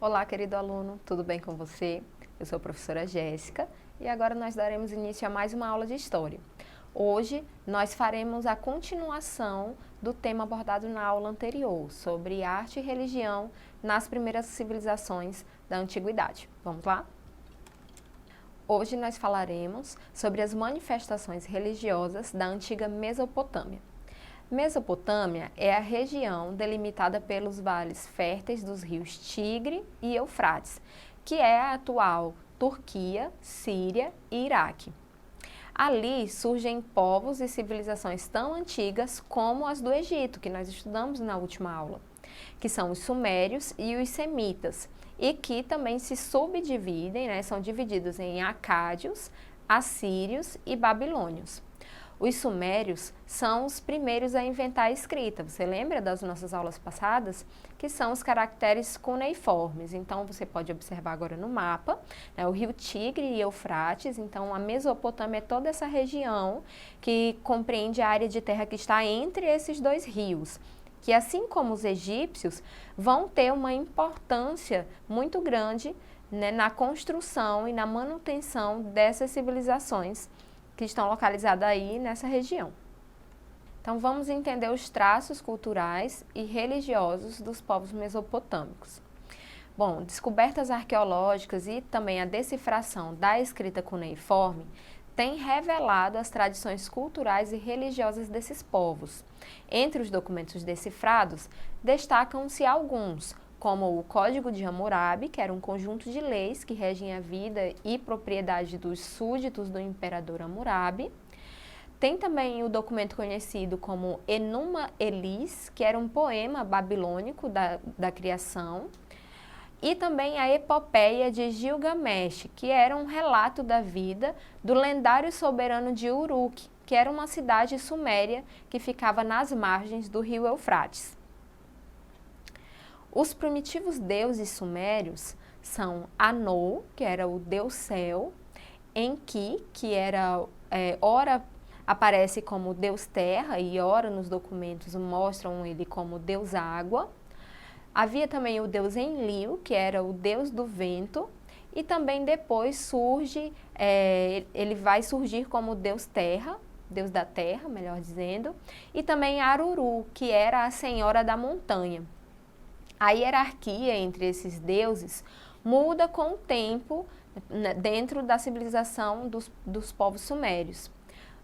Olá, querido aluno, tudo bem com você? Eu sou a professora Jéssica e agora nós daremos início a mais uma aula de História. Hoje nós faremos a continuação do tema abordado na aula anterior, sobre arte e religião nas primeiras civilizações da Antiguidade. Vamos lá? Hoje nós falaremos sobre as manifestações religiosas da antiga Mesopotâmia. Mesopotâmia é a região delimitada pelos vales férteis dos rios Tigre e Eufrates, que é a atual Turquia, Síria e Iraque. Ali surgem povos e civilizações tão antigas como as do Egito, que nós estudamos na última aula, que são os sumérios e os semitas, e que também se subdividem, são divididos em acádios, assírios e babilônios. Os sumérios são os primeiros a inventar a escrita. Você lembra das nossas aulas passadas? Que são os caracteres cuneiformes. Então, você pode observar agora no mapa, o rio Tigre e Eufrates. Então, a Mesopotâmia é toda essa região que compreende a área de terra que está entre esses dois rios, que assim como os egípcios, vão ter uma importância muito grande, na construção e na manutenção dessas civilizações que estão localizadas aí nessa região. Então vamos entender os traços culturais e religiosos dos povos mesopotâmicos. Bom, descobertas arqueológicas e também a decifração da escrita cuneiforme têm revelado as tradições culturais e religiosas desses povos. Entre os documentos decifrados, destacam-se alguns, como o Código de Hammurabi, que era um conjunto de leis que regem a vida e propriedade dos súditos do imperador Hammurabi. Tem também o documento conhecido como Enuma Elis, que era um poema babilônico da criação. E também a Epopeia de Gilgamesh, que era um relato da vida do lendário soberano de Uruk, que era uma cidade suméria que ficava nas margens do rio Eufrates. Os primitivos deuses sumérios são Anu, que era o deus céu, Enki, que era, ora aparece como deus terra e ora nos documentos mostram ele como deus água. Havia também o deus Enlil, que era o deus do vento, e também depois surge, ele vai surgir como deus terra, deus da terra, melhor dizendo, e também Aruru, que era a senhora da montanha. A hierarquia entre esses deuses muda com o tempo dentro da civilização dos povos sumérios.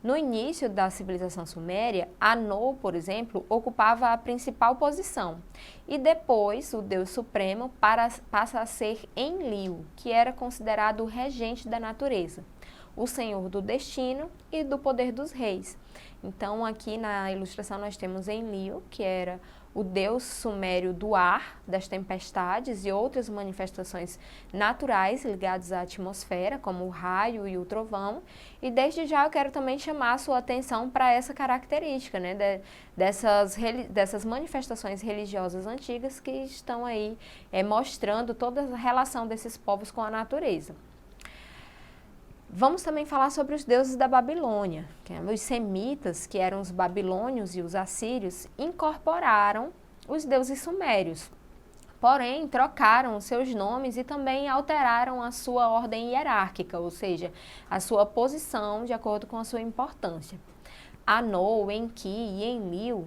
No início da civilização suméria, Anu, por exemplo, ocupava a principal posição. E depois, o deus supremo passa a ser Enlil, que era considerado o regente da natureza, o senhor do destino e do poder dos reis. Então, aqui na ilustração nós temos Enlil, que era o deus sumério do ar, das tempestades e outras manifestações naturais ligadas à atmosfera, como o raio e o trovão. E desde já eu quero também chamar a sua atenção para essa característica, dessas manifestações religiosas antigas que estão aí mostrando toda a relação desses povos com a natureza. Vamos também falar sobre os deuses da Babilônia. Os semitas, que eram os babilônios e os assírios, incorporaram os deuses sumérios. Porém, trocaram os seus nomes e também alteraram a sua ordem hierárquica, ou seja, a sua posição de acordo com a sua importância. Anu, Enki e Enlil,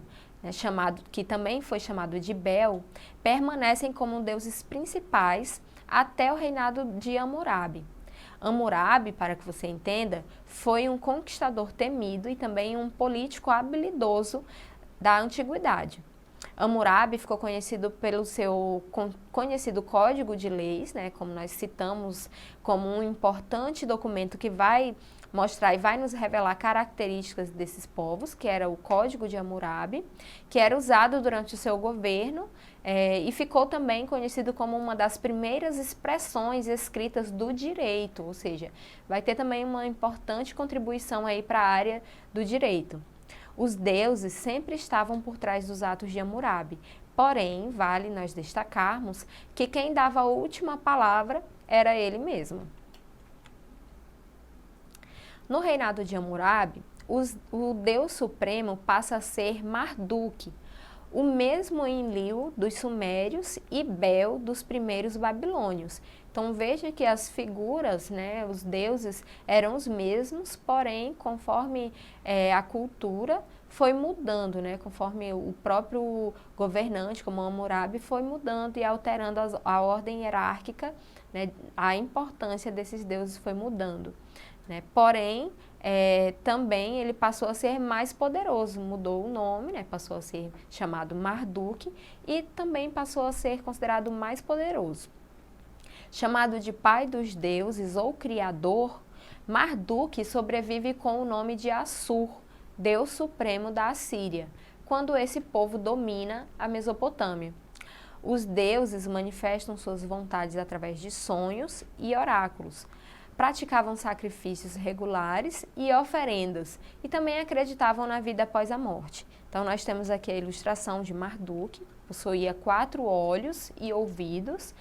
que também foi chamado de Bel, permanecem como deuses principais até o reinado de Hammurabi. Hammurabi, para que você entenda, foi um conquistador temido e também um político habilidoso da antiguidade. Hammurabi ficou conhecido pelo seu conhecido Código de Leis, como nós citamos como um importante documento que vai mostrar e vai nos revelar características desses povos, que era o Código de Hammurabi, que era usado durante o seu governo e ficou também conhecido como uma das primeiras expressões escritas do direito, ou seja, vai ter também uma importante contribuição aí para a área do direito. Os deuses sempre estavam por trás dos atos de Hammurabi, porém, vale nós destacarmos que quem dava a última palavra era ele mesmo. No reinado de Hammurabi, o deus supremo passa a ser Marduk. o mesmo Enlil dos sumérios e Bel dos primeiros babilônios. Então veja que as figuras, né, os deuses eram os mesmos, porém conforme a cultura foi mudando, né, conforme o próprio governante, como Hammurabi, foi mudando e alterando a ordem hierárquica, né, a importância desses deuses foi mudando, né. Porém, também ele passou a ser mais poderoso, mudou o nome, né, passou a ser chamado Marduk e também passou a ser considerado mais poderoso. Chamado de pai dos deuses ou criador, Marduk sobrevive com o nome de Assur, deus supremo da Assíria, quando esse povo domina a Mesopotâmia. Os deuses manifestam suas vontades através de sonhos e oráculos. Praticavam sacrifícios regulares e oferendas, e também acreditavam na vida após a morte. Então nós temos aqui a ilustração de Marduk, possuía 4 olhos e ouvidos,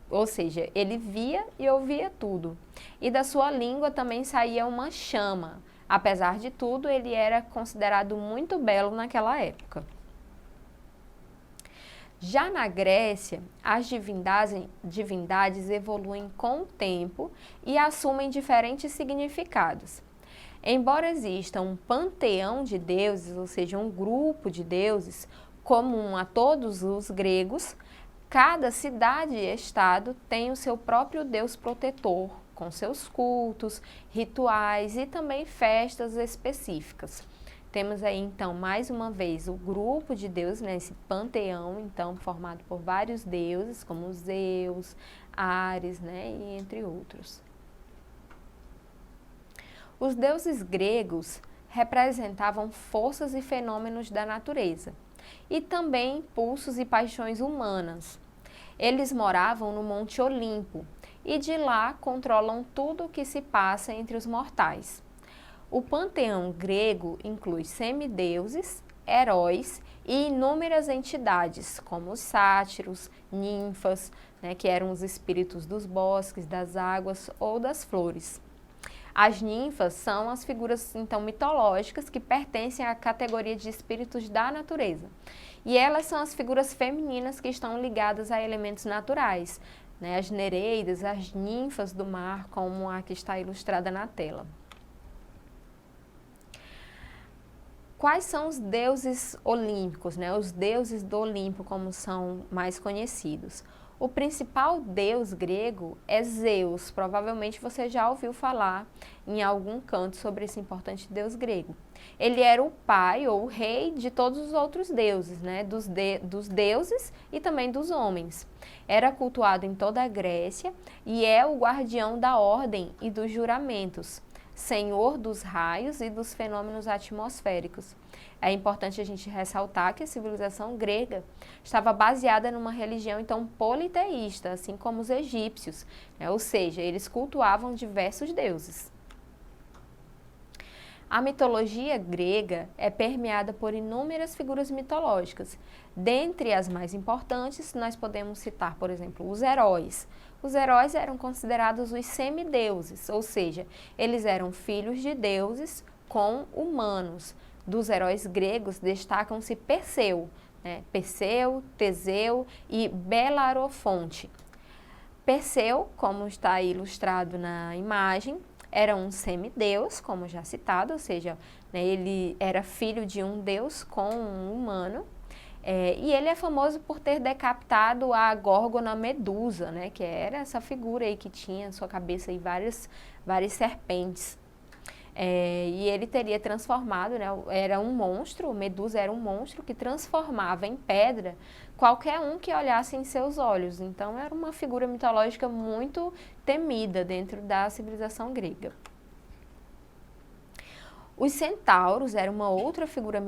ou seja, ele via e ouvia tudo. E da sua língua também saía uma chama. Apesar de tudo, ele era considerado muito belo naquela época. Já na Grécia, as divindades evoluem com o tempo e assumem diferentes significados. Embora exista um panteão de deuses, ou seja, um grupo de deuses comum a todos os gregos, cada cidade e estado tem o seu próprio deus protetor, com seus cultos, rituais e também festas específicas. Temos aí, então, mais uma vez, o grupo de deuses, né, esse panteão, então, formado por vários deuses, como Zeus, Ares, né, e entre outros. Os deuses gregos representavam forças e fenômenos da natureza, e também impulsos e paixões humanas. Eles moravam no Monte Olimpo, e de lá controlam tudo o que se passa entre os mortais. O panteão grego inclui semideuses, heróis e inúmeras entidades, como os sátiros, ninfas, né, que eram os espíritos dos bosques, das águas ou das flores. As ninfas são as figuras, então, mitológicas que pertencem à categoria de espíritos da natureza. E elas são as figuras femininas que estão ligadas a elementos naturais, né, as nereidas, as ninfas do mar, como a que está ilustrada na tela. Quais são os deuses olímpicos, né? Os deuses do Olimpo, como são mais conhecidos? O principal deus grego é Zeus. Provavelmente você já ouviu falar em algum canto sobre esse importante deus grego. Ele era o pai ou o rei de todos os outros deuses, né? Dos deuses e também dos homens. Era cultuado em toda a Grécia e é o guardião da ordem e dos juramentos, senhor dos raios e dos fenômenos atmosféricos. É importante a gente ressaltar que a civilização grega estava baseada numa religião, então, politeísta, assim como os egípcios, né? Ou seja, eles cultuavam diversos deuses. A mitologia grega é permeada por inúmeras figuras mitológicas. Dentre as mais importantes, nós podemos citar, por exemplo, os heróis. Os heróis eram considerados os semideuses, ou seja, eles eram filhos de deuses com humanos. Dos heróis gregos destacam-se Perseu, né? Perseu, Teseu e Belarofonte. Perseu, como está ilustrado na imagem, era um semideus, como já citado, ou seja, né, ele era filho de um deus com um humano. E ele é famoso por ter decapitado a Górgona Medusa, né, que era essa figura aí que tinha na sua cabeça aí várias serpentes. E ele teria transformado, né, era um monstro, Medusa era um monstro que transformava em pedra qualquer um que olhasse em seus olhos. Então era uma figura mitológica muito temida dentro da civilização grega. Os centauros eram uma outra figura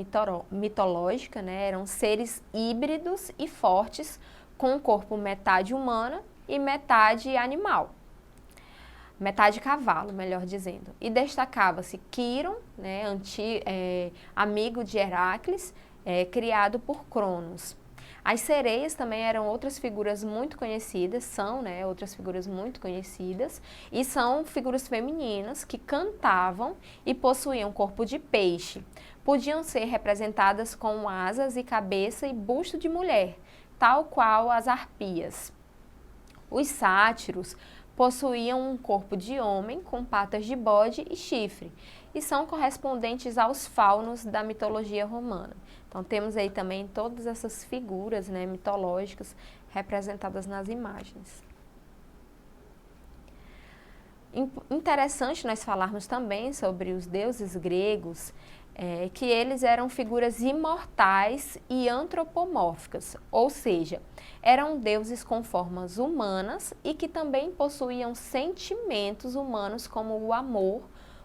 mitológica, né? Eram seres híbridos e fortes, com um corpo metade humana e metade animal. Metade cavalo, melhor dizendo. E destacava-se Quiron, né? Amigo de Heracles, criado por Cronos. As sereias também eram outras figuras muito conhecidas, são, né, outras figuras muito conhecidas, e são figuras femininas que cantavam e possuíam corpo de peixe. podiam ser representadas com asas e cabeça e busto de mulher, tal qual as arpias. Os sátiros possuíam um corpo de homem com patas de bode e chifre, e são correspondentes aos faunos da mitologia romana. Então temos aí também todas essas figuras, né, mitológicas representadas nas imagens. Interessante nós falarmos também sobre os deuses gregos, que eles eram figuras imortais e antropomórficas, ou seja, eram deuses com formas humanas e que também possuíam sentimentos humanos como o amor,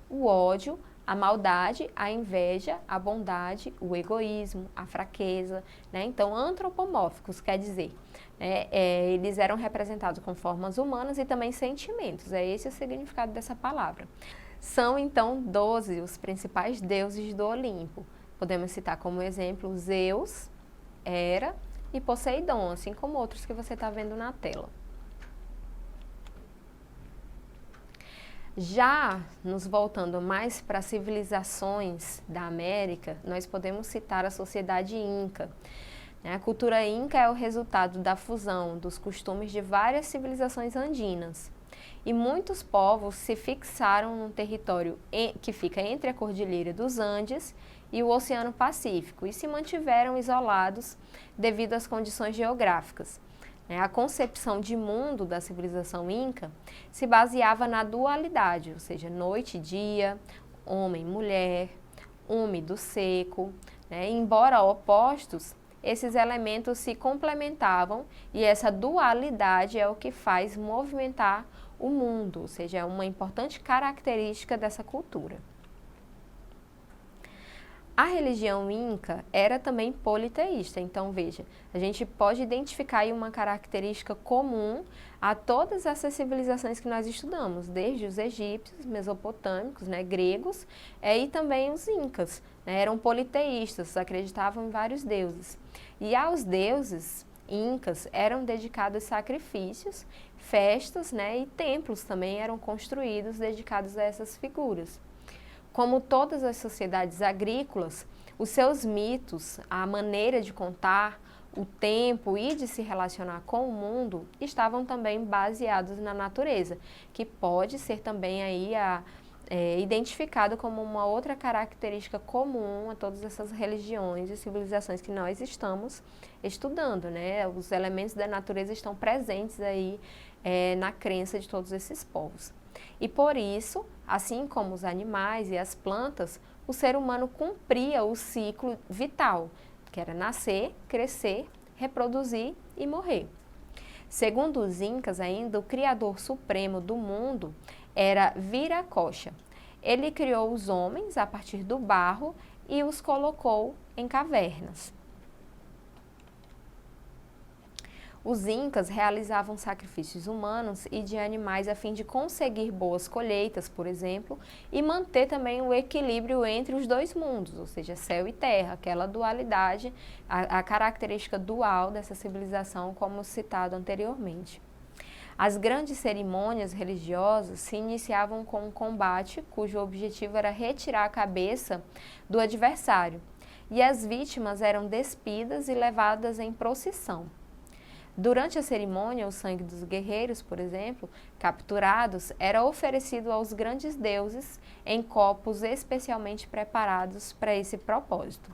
o ódio, a maldade, a inveja, a bondade, o egoísmo, a fraqueza, né? Então, antropomórficos quer dizer, eles eram representados com formas humanas e também sentimentos, é esse o significado dessa palavra. São, então, 12 os principais deuses do Olimpo. Podemos citar como exemplo Zeus, Hera e Poseidon, assim como outros que você está vendo na tela. Já nos voltando mais para as civilizações da América, nós podemos citar a sociedade Inca. A cultura Inca é o resultado da fusão dos costumes de várias civilizações andinas. E muitos povos se fixaram num território que fica entre a Cordilheira dos Andes e o Oceano Pacífico e se mantiveram isolados devido às condições geográficas. A concepção de mundo da civilização Inca se baseava na dualidade, ou seja, noite e dia, homem e mulher, úmido, seco. Embora opostos, esses elementos se complementavam e essa dualidade é o que faz movimentar o mundo, ou seja, é uma importante característica dessa cultura. A religião Inca era também politeísta, então veja, a gente pode identificar aí uma característica comum a todas essas civilizações que nós estudamos, desde os egípcios, mesopotâmicos, gregos, e também os incas, eram politeístas, acreditavam em vários deuses. E aos deuses incas eram dedicados sacrifícios, festas, e templos também eram construídos dedicados a essas figuras. Como todas as sociedades agrícolas, os seus mitos, a maneira de contar, o tempo e de se relacionar com o mundo estavam também baseados na natureza, que pode ser também aí identificado como uma outra característica comum a todas essas religiões e civilizações que nós estamos estudando, Os elementos da natureza estão presentes aí na crença de todos esses povos. E por isso, assim como os animais e as plantas, o ser humano cumpria o ciclo vital, que era nascer, crescer, reproduzir e morrer. Segundo os incas ainda, o criador supremo do mundo era Viracocha. Ele criou os homens a partir do barro e os colocou em cavernas. Os incas realizavam sacrifícios humanos e de animais a fim de conseguir boas colheitas, por exemplo, e manter também o equilíbrio entre os dois mundos, ou seja, céu e terra, aquela dualidade, a característica dual dessa civilização, como citado anteriormente. As grandes cerimônias religiosas se iniciavam com um combate cujo objetivo era retirar a cabeça do adversário, e as vítimas eram despidas e levadas em procissão. Durante a cerimônia, o sangue dos guerreiros, por exemplo, capturados, era oferecido aos grandes deuses em copos especialmente preparados para esse propósito.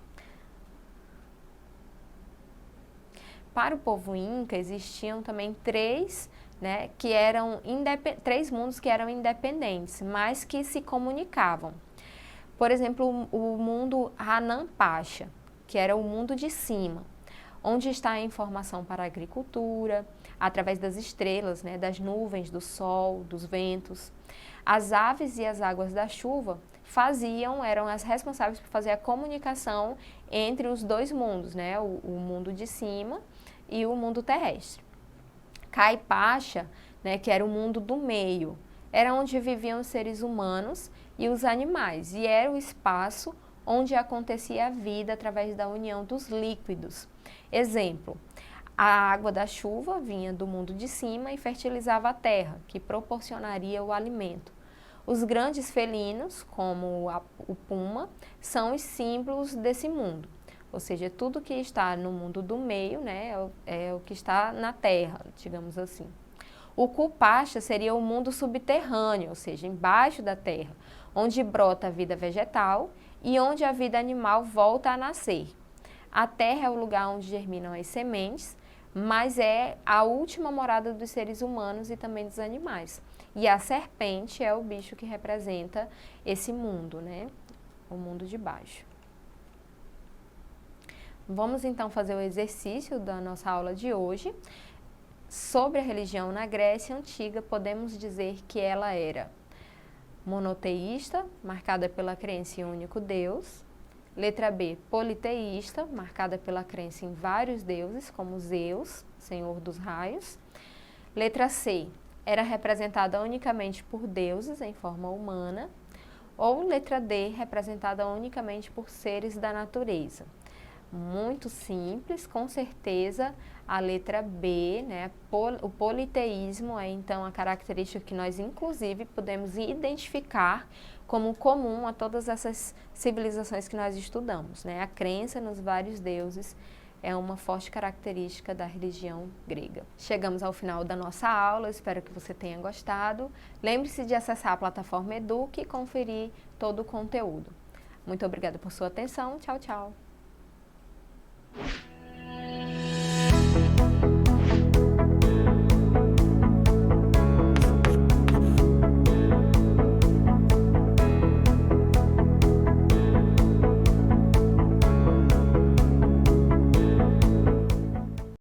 Para o povo inca, existiam também três mundos que eram independentes, mas que se comunicavam. Por exemplo, o mundo Hanan-Pacha, que era o mundo de cima, onde está a informação para a agricultura, através das estrelas, das nuvens, do sol, dos ventos. As aves e as águas da chuva eram as responsáveis por fazer a comunicação entre os dois mundos, o mundo de cima e o mundo terrestre. Caipacha, que era o mundo do meio, era onde viviam os seres humanos e os animais, e era o espaço onde acontecia a vida através da união dos líquidos. Exemplo, a água da chuva vinha do mundo de cima e fertilizava a terra, que proporcionaria o alimento. Os grandes felinos, como o puma, são os símbolos desse mundo. Ou seja, tudo que está no mundo do meio, né, é o que está na terra, digamos assim. O Cupacha seria o mundo subterrâneo, ou seja, embaixo da terra, onde brota a vida vegetal e onde a vida animal volta a nascer. A terra é o lugar onde germinam as sementes, mas é a última morada dos seres humanos e também dos animais. E a serpente é o bicho que representa esse mundo, né? O mundo de baixo. Vamos então fazer o exercício da nossa aula de hoje. Sobre a religião na Grécia Antiga, podemos dizer que ela era monoteísta, marcada pela crença em um único Deus. Letra B, politeísta, marcada pela crença em vários deuses, como Zeus, senhor dos raios. Letra C, era representada unicamente por deuses em forma humana. Ou letra D, representada unicamente por seres da natureza. Muito simples, com certeza a letra B, né? O politeísmo é então a característica que nós inclusive podemos identificar como comum a todas essas civilizações que nós estudamos, né? A crença nos vários deuses é uma forte característica da religião grega. Chegamos ao final da nossa aula, espero que você tenha gostado. Lembre-se de acessar a plataforma Eduque e conferir todo o conteúdo. Muito obrigada por sua atenção, tchau, tchau.